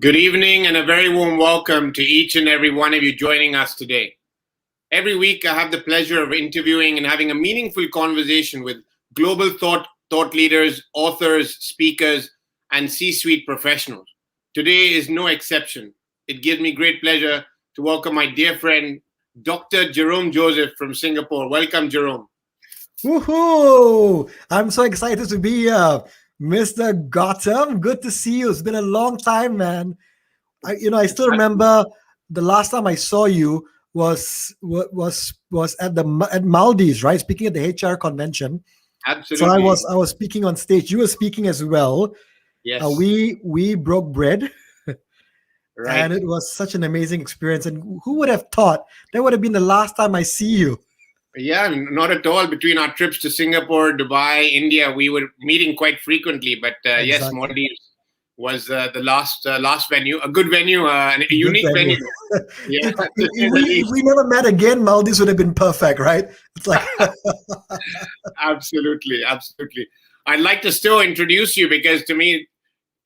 Good evening and a very warm welcome to each and every one of you joining us today. Every week, I have the pleasure of interviewing and having a meaningful conversation with global thought leaders, authors, speakers, and C-suite professionals. Today is no exception. It gives me great pleasure to welcome my dear friend, Dr. Jerome Joseph from Singapore. Welcome, Jerome. Woohoo! I'm so excited to be here. Mr. Gautam, good to see you. It's been a long time, man. I still remember the last time I saw you was at Maldives, right? Speaking at the HR convention. Absolutely. So I was speaking on stage. You were speaking as well. Yes. We broke bread. Right. And it was such an amazing experience. And who would have thought that would have been the last time I see you? Yeah, not at all. Between our trips to Singapore, Dubai, India, we were meeting quite frequently. But Exactly. Yes, Maldives was the last venue, a good venue, and a unique venue. Yeah. If we never met again, Maldives would have been perfect, right? It's like Absolutely. I'd like to still introduce you because to me,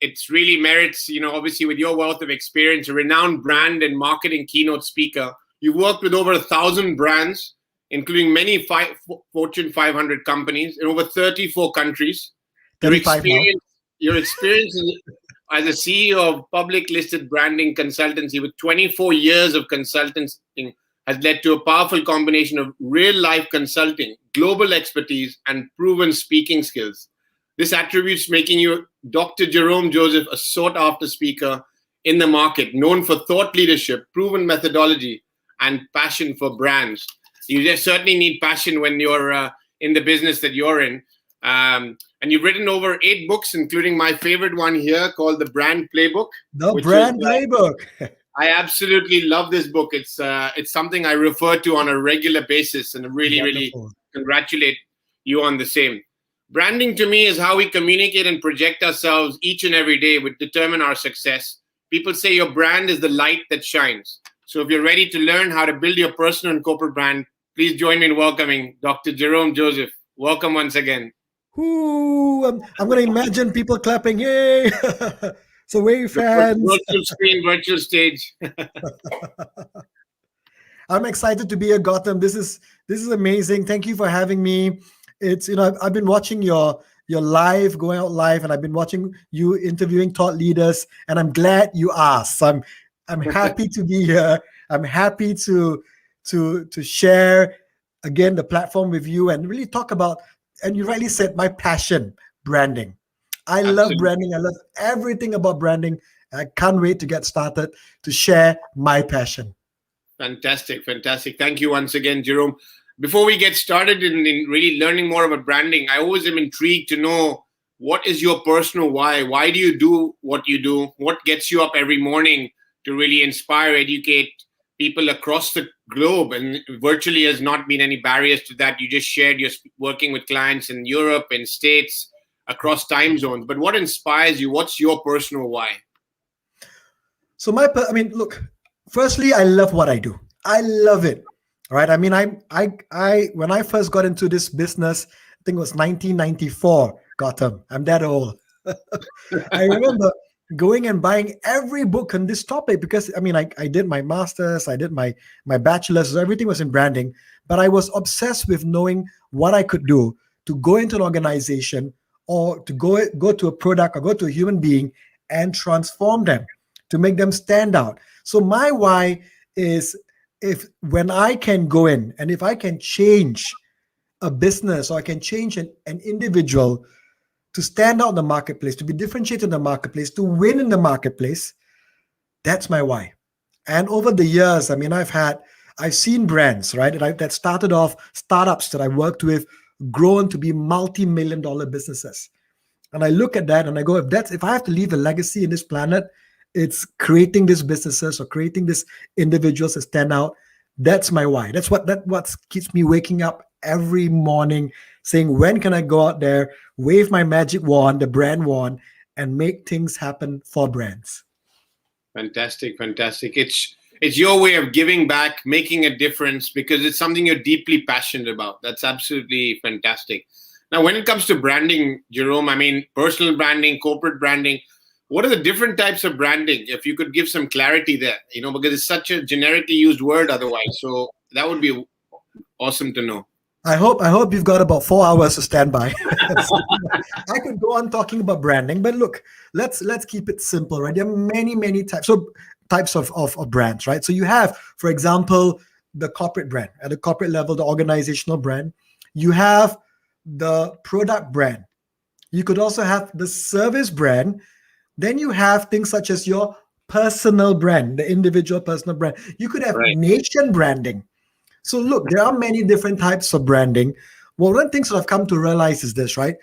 it's really merits, obviously with your wealth of experience, a renowned brand and marketing keynote speaker. You've worked with over 1,000 brands, including many Fortune 500 companies in over 34 countries. 35 now. Your experience as a CEO of public listed branding consultancy with 24 years of consulting has led to a powerful combination of real-life consulting, global expertise, and proven speaking skills. This attributes making you Dr. Jerome Joseph a sought-after speaker in the market, known for thought leadership, proven methodology, and passion for brands. You just certainly need passion when you're in the business that you're in. And you've written over 8 books, including my favorite one here called The Brand Playbook. Playbook. I absolutely love this book. It's something I refer to on a regular basis, and I really congratulate you on the same. Branding to me is how we communicate and project ourselves each and every day, which determine our success. People say your brand is the light that shines. So if you're ready to learn how to build your personal and corporate brand, please join me in welcoming Dr. Jerome Joseph. Welcome once again. Ooh, I'm going to imagine people clapping. Yay! So wave fans. Virtual screen, virtual stage. I'm excited to be a Gautam. This is amazing. Thank you for having me. It's I've been watching your live, going out live, and I've been watching you interviewing thought leaders, and I'm glad you asked. So I'm happy to be here. I'm happy to share again the platform with you and really talk about, and you rightly said, my passion, branding. I love branding. I love everything about branding. I can't wait to get started to share my passion. Fantastic. Thank you once again, Jerome. Before we get started in really learning more about branding, I always am intrigued to know, what is your personal why? Why do you do what you do? What gets you up every morning to really inspire, educate people across the globe? And virtually has not been any barriers to that. You just shared you're working with clients in Europe and States, across time zones. But what inspires you? What's your personal why? So look, firstly, I love what I do. I love it. Right. I mean, I when I first got into this business, I think it was 1994, Gautam. I'm that old. I remember going and buying every book on this topic because, I did my master's, I did my bachelor's, so everything was in branding. But I was obsessed with knowing what I could do to go into an organization or to go to a product or go to a human being and transform them, to make them stand out. So my why is, when I can go in and if I can change a business or I can change an individual to stand out in the marketplace, to be differentiated in the marketplace, to win in the marketplace, that's my why. And over the years, I've seen brands, right, that started off startups that I worked with, grown to be multi-million-dollar businesses. And I look at that and I go, if I have to leave a legacy in this planet, it's creating these businesses or creating these individuals that stand out. That's my why. That's what keeps me waking up every morning saying, when can I go out there, wave my magic wand, the brand wand, and make things happen for brands? Fantastic. It's your way of giving back, making a difference, because it's something you're deeply passionate about. That's absolutely fantastic. Now, when it comes to branding, Jerome, personal branding, corporate branding, What are the different types of branding? If you could give some clarity there, because it's such a generically used word otherwise. So that would be awesome to know. I hope you've got about 4 hours to stand by. I could go on talking about branding, but look, let's keep it simple, right? There are many types of brands, right? So you have, for example, the corporate brand. At the corporate level, the organizational brand. You have the product brand. You could also have the service brand. Then you have things such as your personal brand, the individual personal brand. You could have nation branding. So look, there are many different types of branding. Well, one of the things that I've come to realize is this, right?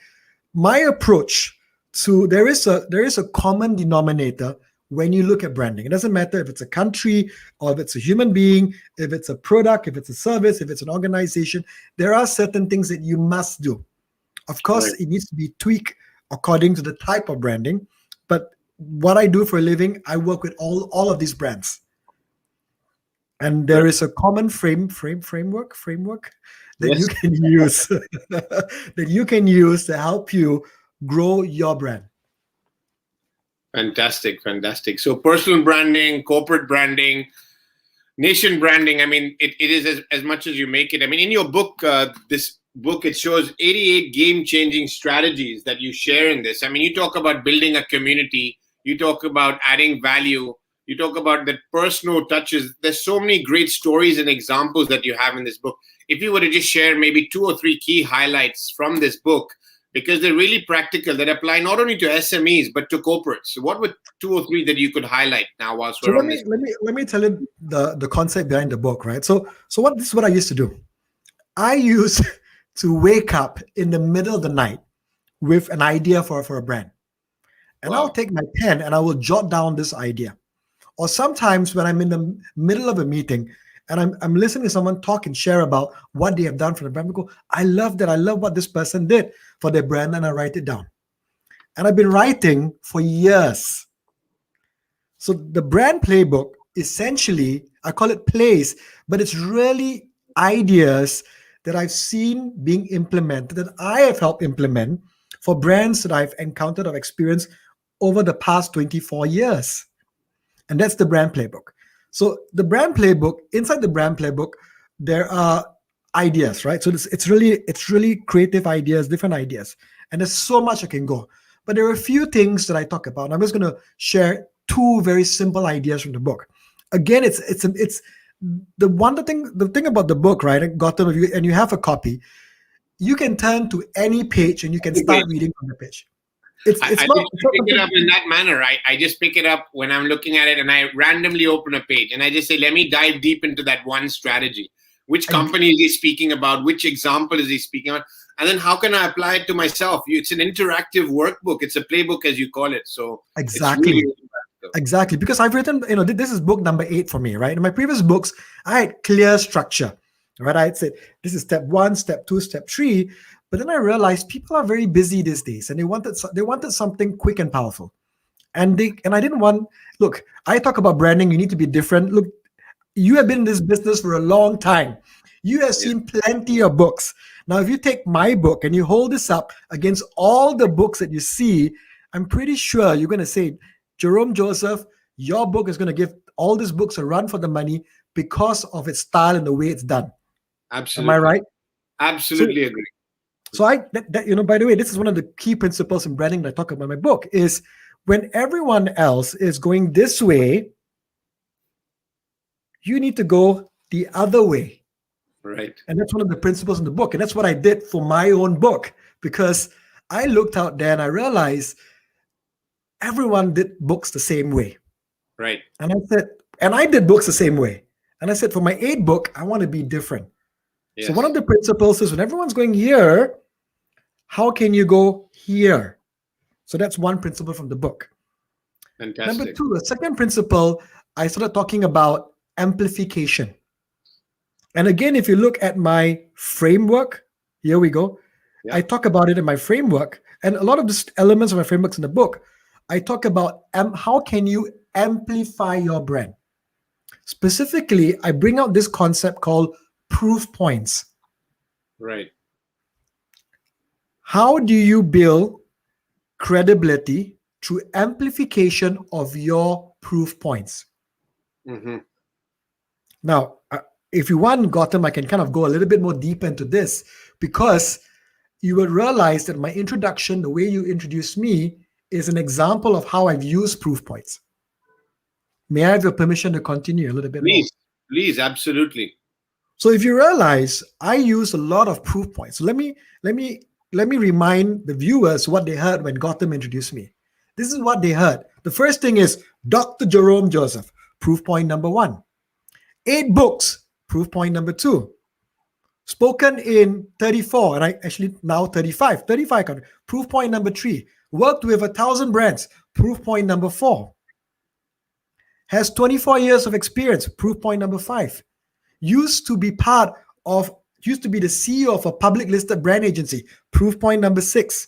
My approach to there is a common denominator when you look at branding. It doesn't matter if it's a country or if it's a human being, if it's a product, if it's a service, if it's an organization. There are certain things that you must do. Of course, it needs to be tweaked according to the type of branding. But what I do for a living, I work with all of these brands. And there is a common framework that you can use that you can use to help you grow your brand. Fantastic. So personal branding, corporate branding, nation branding. I mean, it is as much as you make it. I mean, in your book, this book, it shows 88 game-changing strategies that you share in this. I mean, you talk about building a community. You talk about adding value. You talk about the personal touches. There's so many great stories and examples that you have in this book. If you were to just share maybe 2 or 3 key highlights from this book, because they're really practical, that apply not only to SMEs, but to corporates. So what were 2 or 3 that you could highlight now whilst we're on this? Let me tell you the concept behind the book, right? So this is what I used to do. I used to wake up in the middle of the night with an idea for a brand. And I'll take my pen and I will jot down this idea. Or sometimes when I'm in the middle of a meeting and I'm listening to someone talk and share about what they have done for the brand, I go, I love that. I love what this person did for their brand, and I write it down. And I've been writing for years. So the brand playbook, essentially, I call it plays, but it's really ideas that I've seen being implemented, that I have helped implement for brands that I've encountered or experienced over the past 24 years. And that's the brand playbook. So the brand playbook, inside the brand playbook, there are ideas, right? So it's really creative ideas, different ideas. And there's so much I can go. But there are a few things that I talk about. I'm just going to share 2 very simple ideas from the book. Again, it's the thing about the book, right? Gautam, and you have a copy, you can turn to any page and you can start reading from the page. I pick it up in that manner. I just pick it up when I'm looking at it and I randomly open a page and I just say, let me dive deep into that one strategy. Which company is he speaking about? Which example is he speaking about? And then how can I apply it to myself? It's an interactive workbook. It's a playbook, as you call it. So exactly. Exactly. Because I've written, this is book number 8 for me, right? In my previous books, I had clear structure, right? I said, this is step 1, step 2, step 3. But then I realized people are very busy these days, and they wanted something quick and powerful. And I didn't want. Look, I talk about branding. You need to be different. Look, you have been in this business for a long time. You have seen plenty of books. Now, if you take my book and you hold this up against all the books that you see, I'm pretty sure you're going to say, Jerome Joseph, your book is going to give all these books a run for the money because of its style and the way it's done. Absolutely. Am I right? Absolutely agree. So by the way, this is one of the key principles in branding that I talk about in my book, is when everyone else is going this way, you need to go the other way. Right. And that's one of the principles in the book. And that's what I did for my own book, because I looked out there and I realized everyone did books the same way. Right. And I said, and I did books the same way. And I said, for my 8th book, I want to be different. Yes. So one of the principles is when everyone's going here, how can you go here? So that's one principle from the book. Fantastic. Number 2, the second principle, I started talking about amplification. And again, if you look at my framework, here we go. Yeah. I talk about it in my framework. And a lot of the elements of my frameworks in the book, I talk about how can you amplify your brand. Specifically, I bring out this concept called proof points. Right. How do you build credibility, through amplification of your proof points. Mm-hmm. Now, if you want, Gautam, I can kind of go a little bit more deep into this, because you will realize that my introduction, the way you introduced me, is an example of how I've used proof points. May I have your permission to continue a little bit more? Please, absolutely. So if you realize, I use a lot of proof points. So let me remind the viewers what they heard when Gautam introduced me. This is what they heard. The first thing is Dr. Jerome Joseph, proof point number 1. 8 books, proof point number 2. Spoken in 34, and I actually now 35 countries, proof point number 3. Worked with 1,000 brands, proof point number 4. Has 24 years of experience, proof point number 5. Used to be the CEO of a public listed brand agency, proof point number 6.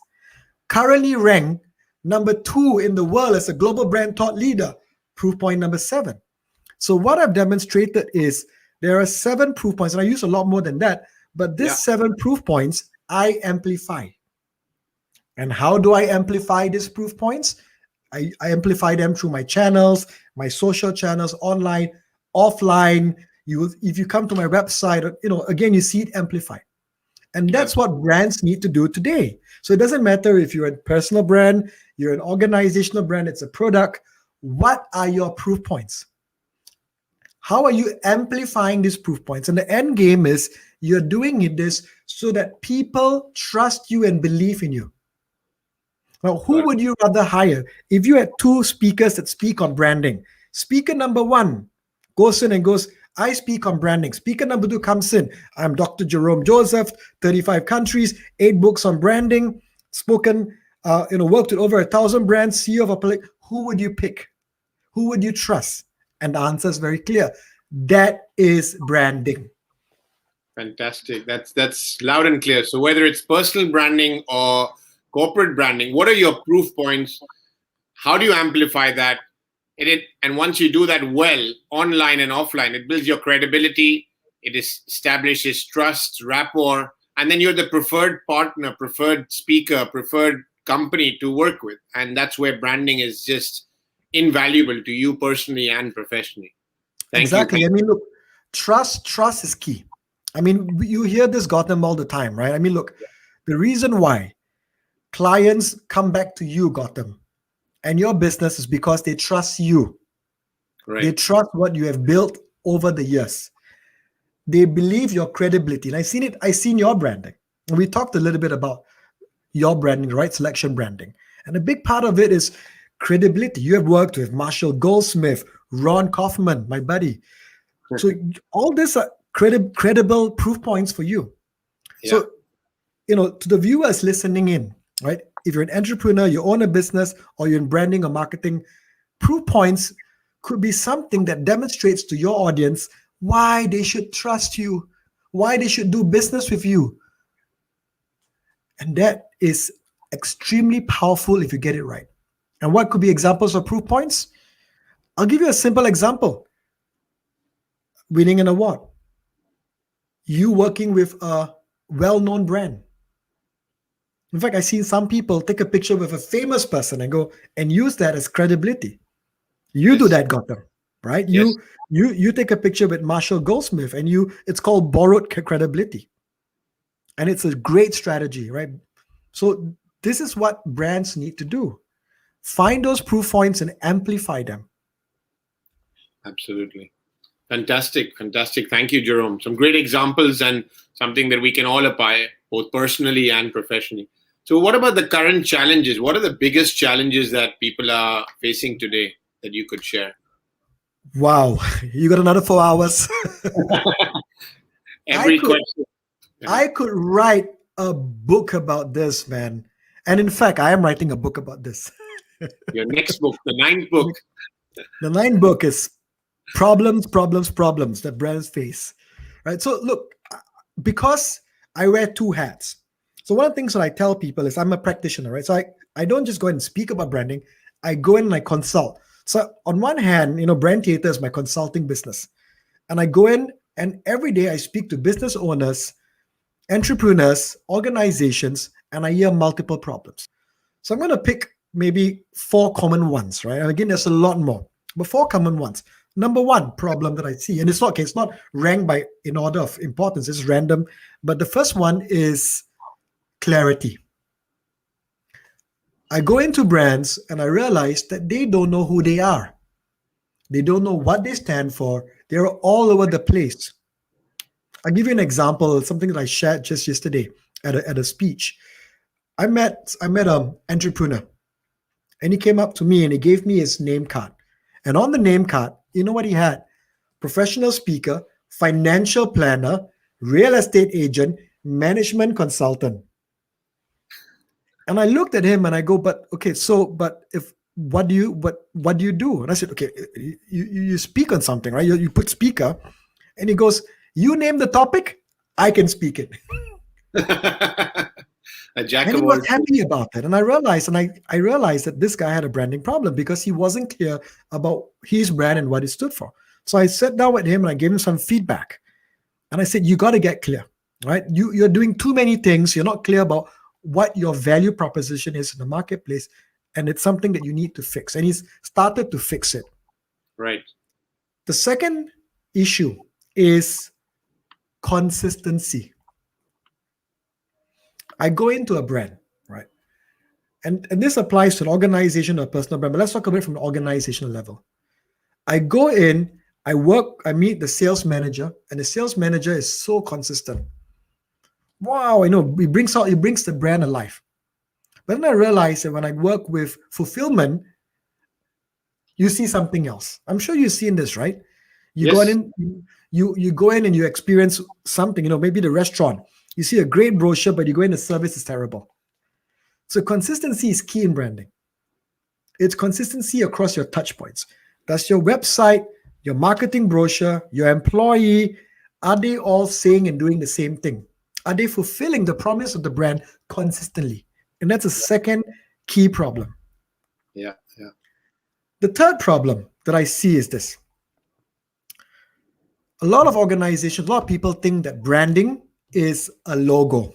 Currently ranked number 2 in the world as a global brand thought leader, proof point number 7. So what I've demonstrated is there are 7 proof points, and I use a lot more than that, but this 7 proof points I amplify. And how do I amplify these proof points? I amplify them through my channels, my social channels, online, offline. If you come to my website, again, you see it amplified. And that's what brands need to do today. So it doesn't matter if you're a personal brand, you're an organizational brand, it's a product. What are your proof points? How are you amplifying these proof points? And the end game is you're doing this so that people trust you and believe in you. Now, who would you rather hire? If you had 2 speakers that speak on branding, speaker number 1 goes in and goes, I speak on branding. Speaker number 2 comes in. I'm Dr. Jerome Joseph, 35 countries, 8 books on branding, spoken, worked with over 1,000 brands, CEO of a public. Who would you pick? Who would you trust? And the answer is very clear. That is branding. Fantastic. That's loud and clear. So whether it's personal branding or corporate branding, what are your proof points? How do you amplify that? And once you do that well, online and offline, it builds your credibility. It establishes trust, rapport, and then you're the preferred partner, preferred speaker, preferred company to work with. And that's where branding is just invaluable to you personally and professionally. Exactly. I mean, look, trust is key. I mean, you hear this, Gautam, all the time, right? I mean, look, the reason why clients come back to you, Gautam, and your business is because they trust you. Right. They trust what you have built over the years. They believe your credibility. And I seen your branding. And we talked a little bit about your branding, right? Selection branding. And a big part of it is credibility. You have worked with Marshall Goldsmith, Ron Kaufman, my buddy. So all these are credible proof points for you. Yeah. So, to the viewers listening in, right? If you're an entrepreneur, you own a business, or you're in branding or marketing, proof points could be something that demonstrates to your audience why they should trust you, why they should do business with you. And that is extremely powerful if you get it right. And what could be examples of proof points? I'll give you a simple example. Winning an award. You working with a well-known brand. In fact, I've seen some people take a picture with a famous person and go and use that as credibility. You do that, Gautam, right? You take a picture with Marshall Goldsmith and it's called borrowed credibility. And it's a great strategy, right? So this is what brands need to do. Find those proof points and amplify them. Absolutely. Fantastic. Thank you, Jerome. Some great examples and something that we can all apply, both personally and professionally. So what about the current challenges? What are the biggest challenges that people are facing today that you could share? Wow. You got another 4 hours. I could write a book about this, man. And in fact, I am writing a book about this. Your next book, the 9th book. The 9th book is problems that brands face, right? So look, because I wear 2 hats. So one of the things that I tell people is I'm a practitioner, right? So I don't just go and speak about branding. I go in and I consult. So on one hand, Brand Theater is my consulting business. And I go in and every day I speak to business owners, entrepreneurs, organizations, and I hear multiple problems. So I'm going to pick maybe 4 common ones, right? And again, there's a lot more, but 4 common ones. Number one problem that I see, and it's not ranked by in order of importance, it's random, but the first one is clarity. I go into brands and I realize that they don't know who they are. They don't know what they stand for. They're all over the place. I'll give you an example, something that I shared just yesterday at a speech. I met an entrepreneur, and he came up to me and he gave me his name card. And on the name card, you know what he had? Professional speaker, financial planner, real estate agent, management consultant. And I looked at him and I go, but what do you do? And I said, okay, you speak on something, right? You put speaker, and he goes, you name the topic, I can speak it. And he was happy about that. And I realized that this guy had a branding problem because he wasn't clear about his brand and what it stood for. So I sat down with him and I gave him some feedback. And I said, you got to get clear, right? You're doing too many things. You're not clear about what your value proposition is in the marketplace. And it's something that you need to fix. And he's started to fix it. Right. The second issue is consistency. I go into a brand, right? And this applies to an organization or a personal brand, but let's talk about it from an organizational level. I go in, I meet the sales manager, and the sales manager is so consistent. Wow, it brings the brand alive. But then I realized that when I work with fulfillment, you see something else. I'm sure you've seen this, right? You go in, you go in and you experience something, maybe the restaurant. You see a great brochure, but you go in, the service is terrible. So consistency is key in branding. It's consistency across your touch points. Does your website, your marketing brochure, your employee, are they all saying and doing the same thing? Are they fulfilling the promise of the brand consistently? And that's a second key problem. Yeah. The third problem that I see is this. A lot of organizations, a lot of people think that branding is a logo.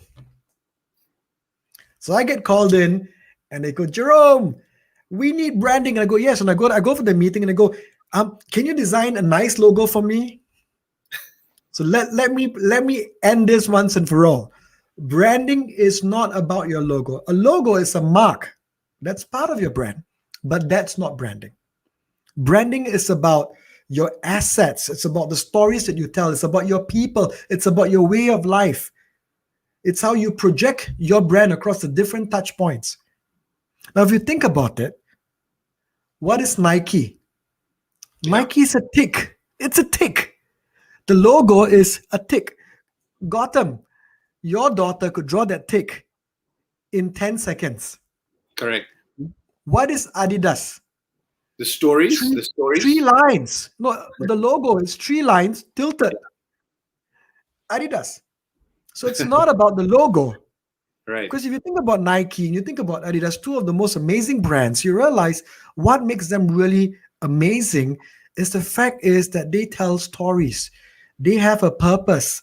So I get called in and they go, Jerome, we need branding. And I go, yes. And I go for the meeting and I go, can you design a nice logo for me? So let me end this once and for all. Branding is not about your logo. A logo is a mark. That's part of your brand, but that's not branding. Branding is about your assets. It's about the stories that you tell. It's about your people. It's about your way of life. It's how you project your brand across the different touch points. Now, if you think about it, what is Nike? Nike is a tick. It's a tick. The logo is a tick. Gotham, your daughter could draw that tick in 10 seconds. Correct. What is Adidas? The stories. 3 lines. No, the logo is 3 lines tilted. Adidas. So it's not about the logo. Right. Because if you think about Nike and you think about Adidas, 2 of the most amazing brands, you realize what makes them really amazing is the fact is that they tell stories. They have a purpose.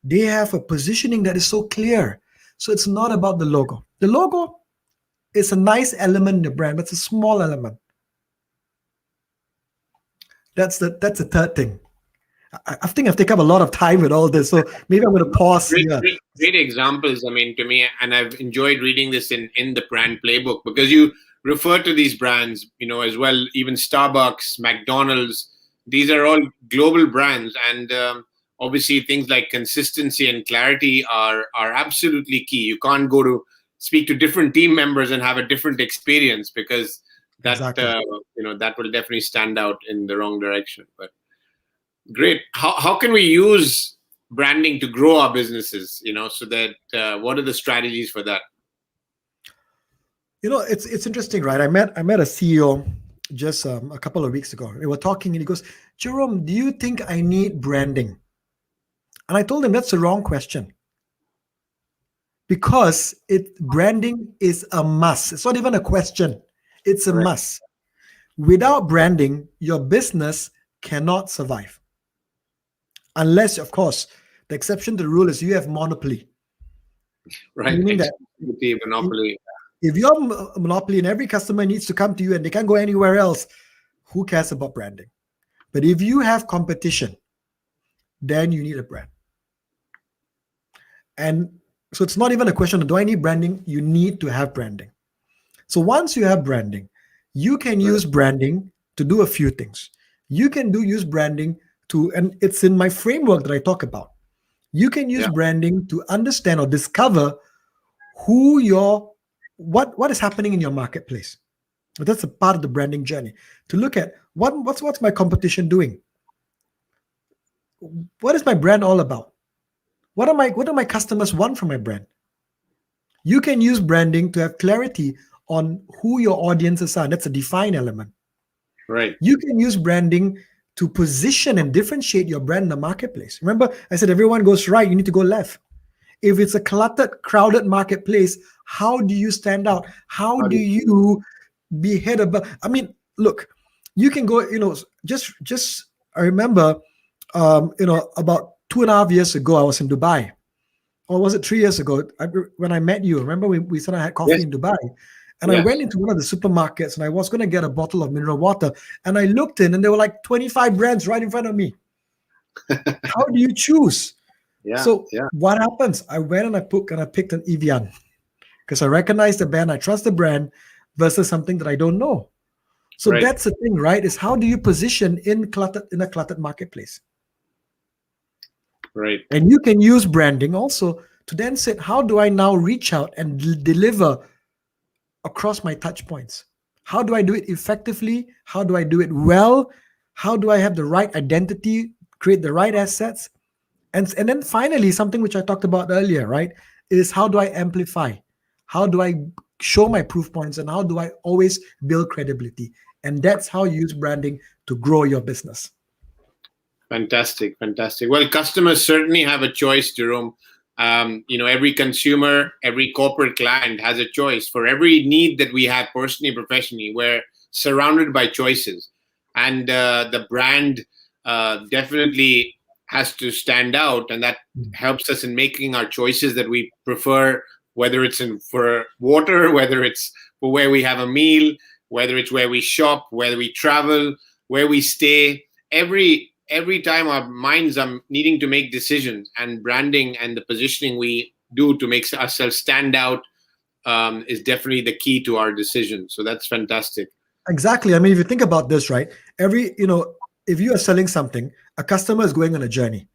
They have a positioning that is so clear. So it's not about the logo. The logo is a nice element in the brand, but it's a small element. That's the third thing. I think I've taken up a lot of time with all this, so maybe I'm going to pause here. Great examples, to me, and I've enjoyed reading this in the brand playbook because you refer to these brands, as well, even Starbucks, McDonald's, these are all global brands. And obviously things like consistency and clarity are absolutely key. You can't go to speak to different team members and have a different experience because that, that will definitely stand out in the wrong direction. But great. How can we use branding to grow our businesses, so that what are the strategies for that? It's interesting, right? I met a CEO just a couple of weeks ago. We were talking and he goes, Jerome, do you think I need branding? And I told him that's the wrong question. Because branding is a must. It's not even a question. It's a must. Without branding, your business cannot survive. Unless, of course, the exception to the rule is you have monopoly. Right. Meaning that monopoly. If you're a monopoly and every customer needs to come to you and they can't go anywhere else, who cares about branding? But if you have competition, then you need a brand. And so it's not even a question of do I need branding? You need to have branding. So once you have branding, you can use branding to do a few things. You can use branding to, and it's in my framework that I talk about. You can use branding to understand or discover who what is happening in your marketplace. That's a part of the branding journey. To look at what's my competition doing? What is my brand all about? What do my customers want from my brand? You can use branding to have clarity on who your audiences are. That's a define element. Right. You can use branding to position and differentiate your brand in the marketplace. Remember, I said everyone goes right, you need to go left. If it's a cluttered, crowded marketplace, how do you stand out? How do you be head above? I mean, look, you can go, just I remember, about 2.5 years ago, I was in Dubai. Or was it 3 years ago? When I met you, remember we said I had coffee in Dubai. And I went into one of the supermarkets and I was going to get a bottle of mineral water. And I looked in and there were like 25 brands right in front of me. How do you choose? What happens? I went and I picked an Evian because I recognize the brand, I trust the brand versus something that I don't know. So that's the thing, right? Is how do you position in a cluttered marketplace? Right. And you can use branding also to then say, how do I now reach out and deliver across my touch points? How do I do it effectively? How do I do it well? How do I have the right identity, create the right assets? And then finally, something which I talked about earlier, right, is how do I amplify? How do I show my proof points? And how do I always build credibility? And that's how you use branding to grow your business. Fantastic. Well, customers certainly have a choice, Jerome. Every consumer, every corporate client has a choice. For every need that we have personally, professionally, we're surrounded by choices. And the brand definitely has to stand out. And that helps us in making our choices that we prefer, whether it's for water, whether it's for where we have a meal, whether it's where we shop, whether we travel, where we stay. Every time our minds are needing to make decisions, and branding and the positioning we do to make ourselves stand out is definitely the key to our decision. So that's fantastic. Exactly. I mean, if you think about this, right? If you are selling something, a customer is going on a journey.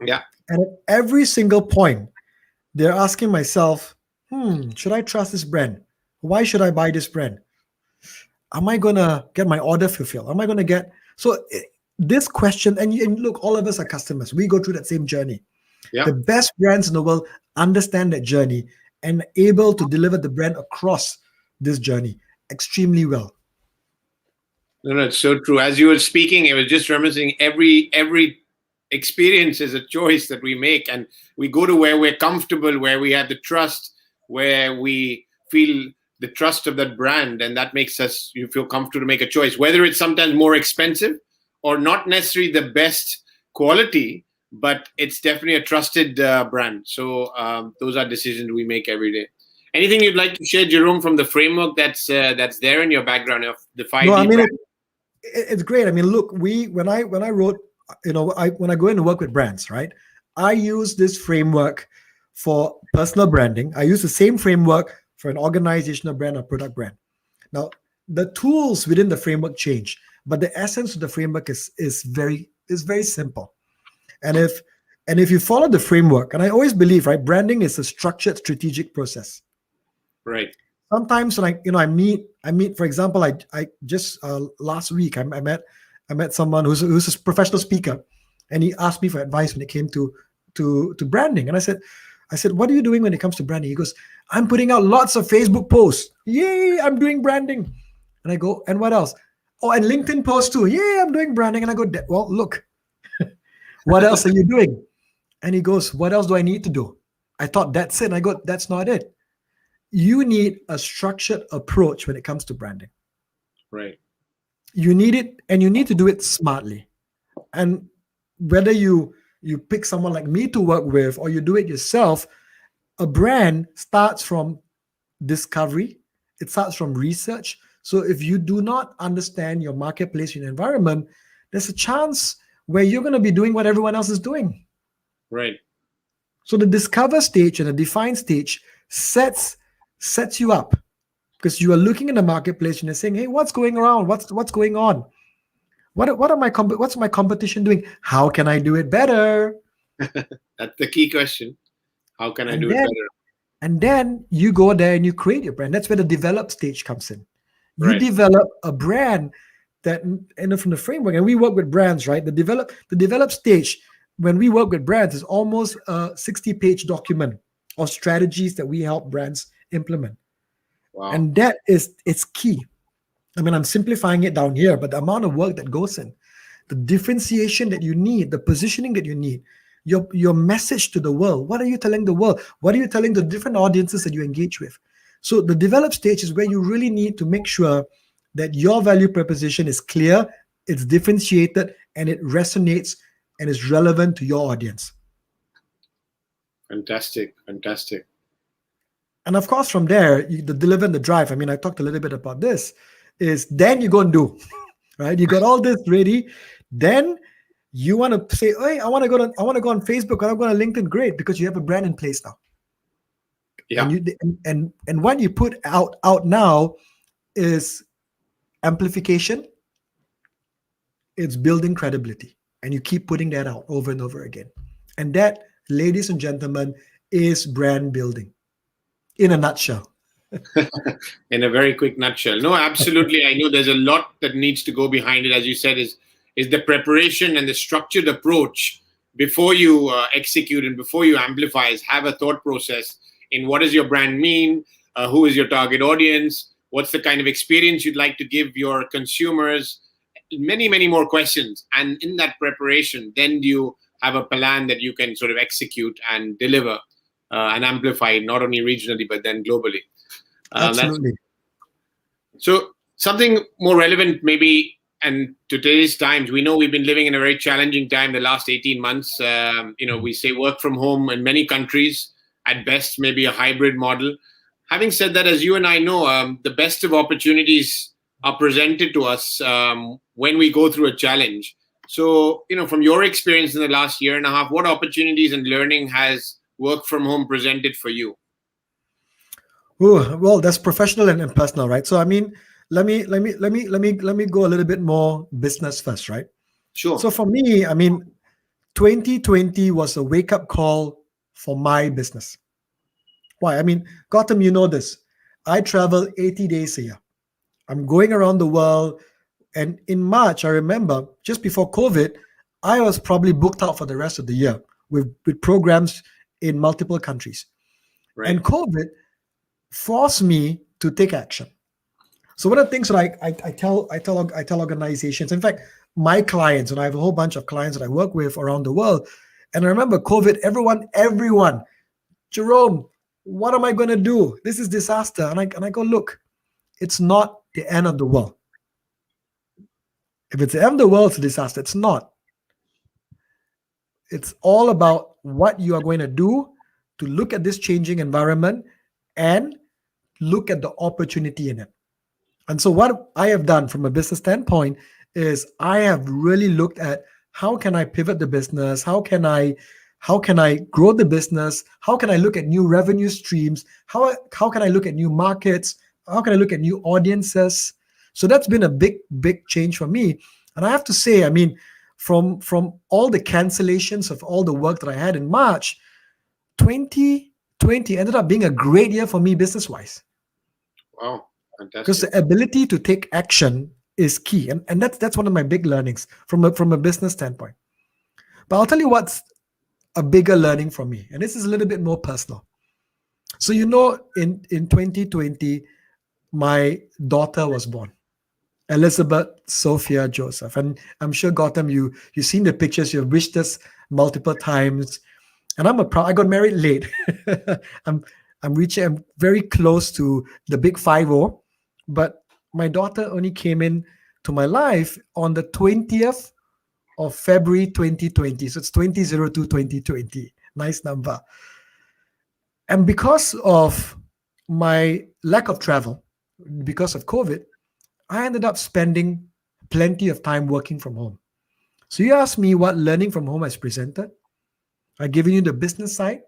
Yeah. And at every single point, they're asking myself, should I trust this brand? Why should I buy this brand? Am I going to get my order fulfilled? Am I going to get... this question, and look, all of us are customers. We go through that same journey. Yeah. The best brands in the world understand that journey and able to deliver the brand across this journey extremely well. No, it's so true. As you were speaking, I was just reminiscing every experience is a choice that we make, and we go to where we're comfortable, where we have the trust, where we feel the trust of that brand, and that makes you feel comfortable to make a choice, whether it's sometimes more expensive or not necessarily the best quality, but it's definitely a trusted brand. So those are decisions we make every day. Anything you'd like to share, Jerome, from the framework that's there in your background of the 5D? No, I mean, it's great. I mean, look, when I wrote, when I go in to work with brands, right, I use this framework for personal branding. I use the same framework for an organizational brand or product brand. Now, the tools within the framework change, but the essence of the framework is very simple. And if you follow the framework, and I always believe, right, branding is a structured, strategic process. Right. Sometimes when I meet, for example, I just last week I met someone who's a professional speaker, and he asked me for advice when it came to branding. And I said, what are you doing when it comes to branding? He goes, I'm putting out lots of Facebook posts. Yay, I'm doing branding. And I go, and what else? Oh, and LinkedIn posts too. Yay, I'm doing branding. And I go, well, look, what else are you doing? And he goes, what else do I need to do? I thought that's it. And I go, that's not it. You need a structured approach when it comes to branding. Right. You need it, and you need to do it smartly. And whether you pick someone like me to work with or you do it yourself, a brand starts from discovery. It starts from research. So if you do not understand your marketplace, your environment, there's a chance where you're going to be doing what everyone else is doing. Right. So the discover stage and the define stage sets you up, because you are looking in the marketplace and you're saying, hey, what's going around? What's going on? What's my competition doing? How can I do it better? That's the key question. How can I And do it then better? and then you go there and you create your brand. That's where the develop stage comes in. You Right. develop a brand that, and from the framework, and we work with brands, right? The develop stage, when we work with brands, is almost a 60-page document of strategies that we help brands implement. Wow. And it's key. I mean, I'm simplifying it down here, but the amount of work that goes in, the differentiation that you need, the positioning that you need, your message to the world. What are you telling the world? What are you telling the different audiences that you engage with? So the develop stage is where you really need to make sure that your value proposition is clear, it's differentiated, and it resonates and is relevant to your audience. Fantastic. And of course, from there, the deliver and the drive. I mean, I talked a little bit about this. Is then you go and do, right? You got all this ready. Then you want to say, hey, I want to go on Facebook, I want to go on LinkedIn. Great, because you have a brand in place now. Yeah. And what you put out now is amplification. It's building credibility, and you keep putting that out over and over again. And that, ladies and gentlemen, is brand building in a nutshell. In a very quick nutshell. No, absolutely. I know there's a lot that needs to go behind it. As you said, is the preparation and the structured approach before you execute and before you amplify. Is have a thought process in what does your brand mean, who is your target audience, what's the kind of experience you'd like to give your consumers, many more questions. And in that preparation, then you have a plan that you can sort of execute and deliver and amplify, not only regionally but then globally. Absolutely. So something more relevant maybe, and today's times, we know we've been living in a very challenging time the last 18 months. We say work from home in many countries, at best maybe a hybrid model. Having said that, as you and I know, the best of opportunities are presented to us when we go through a challenge. So, from your experience in the last year and a half, what opportunities and learning has work from home presented for you? Ooh, well, that's professional and personal, right? So I mean, let me go a little bit more business first, right? Sure. So for me, I mean, 2020 was a wake-up call for my business. Why? I mean, Gautam, you know this. I travel 80 days a year. I'm going around the world. And in March, I remember, just before COVID, I was probably booked out for the rest of the year with programs in multiple countries. Right. And COVID forced me to take action. So one of the things that I tell organizations, in fact, my clients, and I have a whole bunch of clients that I work with around the world, and I remember COVID, everyone, Jerome, what am I going to do? This is disaster. And I go, look, it's not the end of the world. If it's the end of the world, it's a disaster. It's not. It's all about what you are going to do to look at this changing environment and look at the opportunity in it. And so what I have done from a business standpoint is I have really looked at how can I pivot the business? How can I grow the business? How can I look at new revenue streams? How can I look at new markets? How can I look at new audiences? So that's been a big change for me. And I have to say, I mean, from all the cancellations of all the work that I had in March, 2020 ended up being a great year for me business-wise. Wow, fantastic. Because the ability to take action is key. And that's one of my big learnings from a business standpoint. But I'll tell you what's a bigger learning for me. And this is a little bit more personal. So, in 2020, my daughter was born, Elizabeth Sophia Joseph. And I'm sure, Gautam, you've seen the pictures, you've wished us multiple times. And I got married late. I'm very close to the big 5-0, but my daughter only came in to my life on the 20th of February 2020. So it's 2002 2020. Nice number. And because of my lack of travel because of COVID, I ended up spending plenty of time working from home. So you ask me what learning from home has presented. I've given you the business side,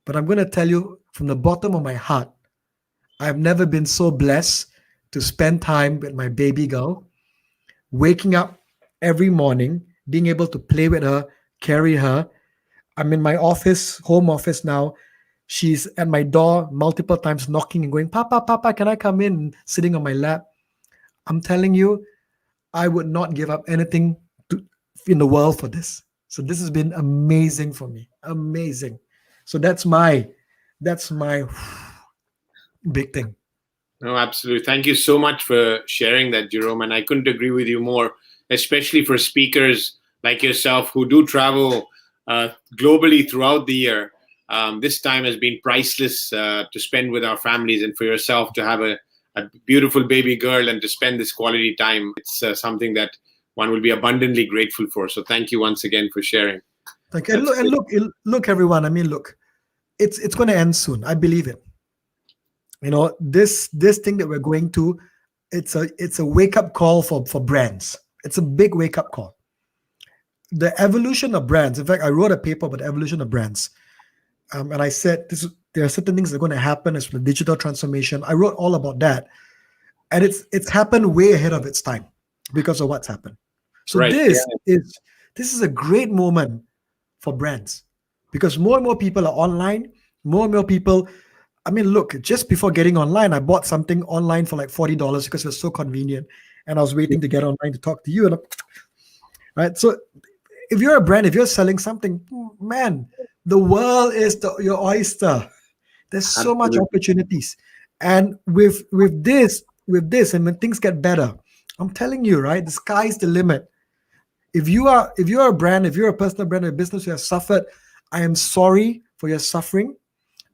but I'm going to tell you from the bottom of my heart, I've never been so blessed to spend time with my baby girl, waking up every morning, being able to play with her, carry her. I'm in my office, home office now. She's at my door multiple times knocking and going, Papa, Papa, can I come in? And sitting on my lap. I'm telling you, I would not give up anything in the world for this. So this has been amazing for me. Amazing. So that's my big thing. No, absolutely. Thank you so much for sharing that, Jerome. And I couldn't agree with you more, especially for speakers like yourself who do travel globally throughout the year. This time has been priceless to spend with our families, and for yourself to have a beautiful baby girl and to spend this quality time. It's something that one will be abundantly grateful for. So thank you once again for sharing. Thank you. And look, everyone. I mean, look, it's going to end soon. I believe it. You know, this thing that we're going to, it's a wake up call for brands. It's a big wake up call. The evolution of brands. In fact, I wrote a paper about the evolution of brands, and I said there are certain things that are going to happen as the digital transformation. I wrote all about that, and it's happened way ahead of its time because of what's happened. So Right. this is a great moment for brands because more and more people are online. More and more people. I mean, look, just before getting online, I bought something online for like $40 because it was so convenient. And I was waiting to get online to talk to you. Right. So if you're a brand, if you're selling something, man, the world is your oyster. There's so much opportunities. And with this, and when things get better, I'm telling you, right, the sky's the limit. If you're a brand, if you're a personal brand or a business who has suffered, I am sorry for your suffering,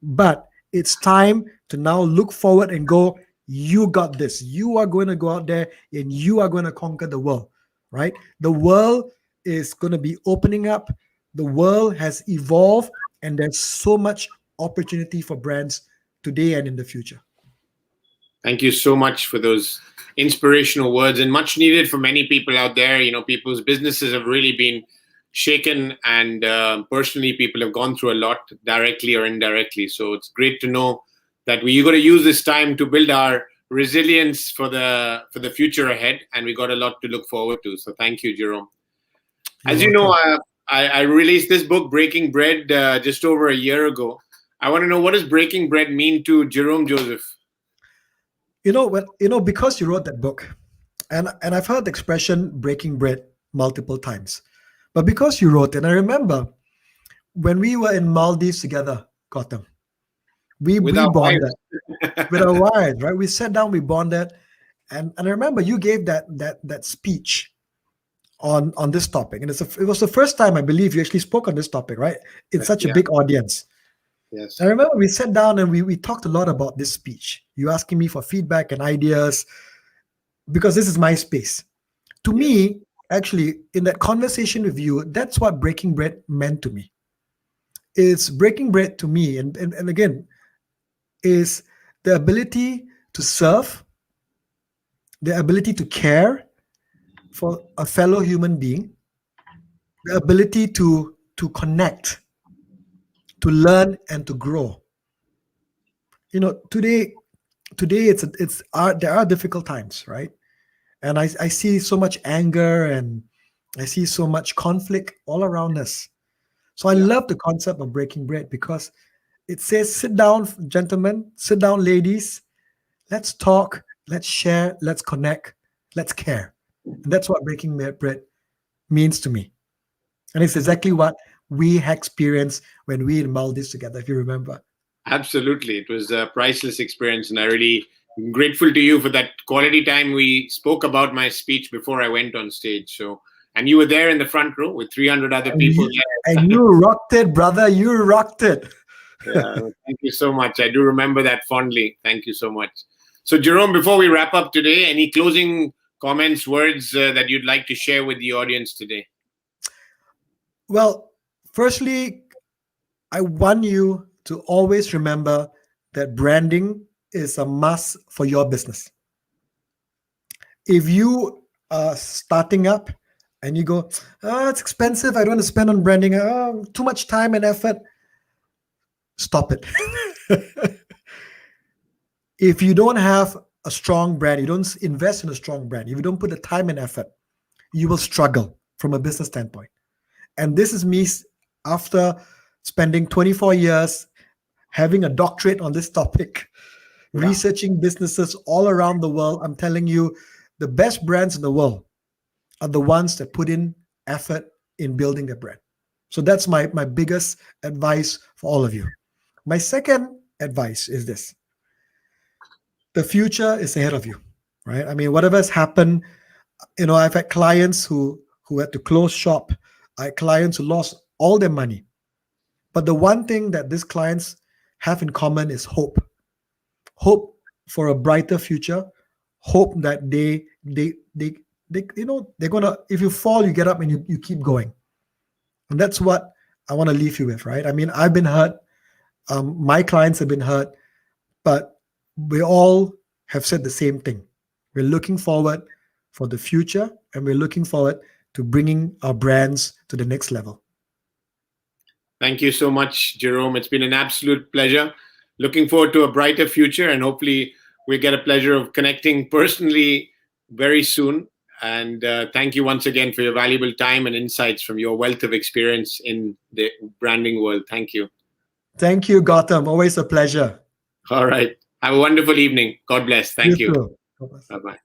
but it's time to now look forward and go, you got this. You are going to go out there and you are going to conquer the world, right? The world is going to be opening up. The world has evolved and there's so much opportunity for brands today and in the future. Thank you so much for those inspirational words, and much needed for many people out there. You know, people's businesses have really been shaken, and personally, people have gone through a lot, directly or indirectly. So it's great to know that you got to use this time to build our resilience for the future ahead, and we got a lot to look forward to. So thank you, Jerome. As you know, I released this book, Breaking Bread, just over a year ago. I want to know, what does breaking bread mean to Jerome Joseph? Because you wrote that book, and I've heard the expression breaking bread multiple times, but because you wrote it, I remember when we were in Maldives together, Gautam, we bonded with our wives, right? We sat down, we bonded, and I remember you gave that speech on this topic, and it was the first time I believe you actually spoke on this topic, right? It's such a big audience. Yes. I remember we sat down and we talked a lot about this speech. You asking me for feedback and ideas because this is my space. To me, actually, in that conversation with you, that's what breaking bread meant to me. It's breaking bread to me, and again, is the ability to serve, the ability to care for a fellow human being, the ability to connect, to learn and to grow. Today there are difficult times, right? And I see so much anger and I see so much conflict all around us. So I love the concept of breaking bread because it says, sit down, gentlemen, sit down, ladies, let's talk, let's share, let's connect, let's care. And that's what breaking bread means to me. And it's exactly what we experienced when we in Maldives together, if you remember. Absolutely. It was a priceless experience, and I really am grateful to you for that quality time. We spoke about my speech before I went on stage. So, and you were there in the front row with 300 other people. And you rocked it, brother. You rocked it. Yeah, thank you so much. I do remember that fondly. Thank you so much. So, Jerome, before we wrap up today, any closing comments, words that you'd like to share with the audience today? Well, firstly, I want you to always remember that branding is a must for your business. If you are starting up and you go, it's expensive, I don't want to spend on branding, too much time and effort, stop it. If you don't have a strong brand, you don't invest in a strong brand, if you don't put the time and effort, you will struggle from a business standpoint. And this is me after spending 24 years having a doctorate on this topic, researching businesses all around the world. I'm telling you, the best brands in the world are the ones that put in effort in building their brand. So that's my biggest advice for all of you. My second advice is this. The future is ahead of you, right? I mean, whatever has happened, I've had clients who had to close shop. I had clients who lost all their money. But the one thing that these clients have in common is hope. Hope for a brighter future. Hope that they're gonna, if you fall, you get up and you keep going. And that's what I want to leave you with, right? I mean, I've been hurt. My clients have been hurt, but we all have said the same thing. We're looking forward for the future, and we're looking forward to bringing our brands to the next level. Thank you so much, Jerome. It's been an absolute pleasure. Looking forward to a brighter future, and hopefully we get a pleasure of connecting personally very soon. And thank you once again for your valuable time and insights from your wealth of experience in the branding world. Thank you. Thank you, Gautam. Always a pleasure. All right. Have a wonderful evening. God bless. Thank you. Bye-bye.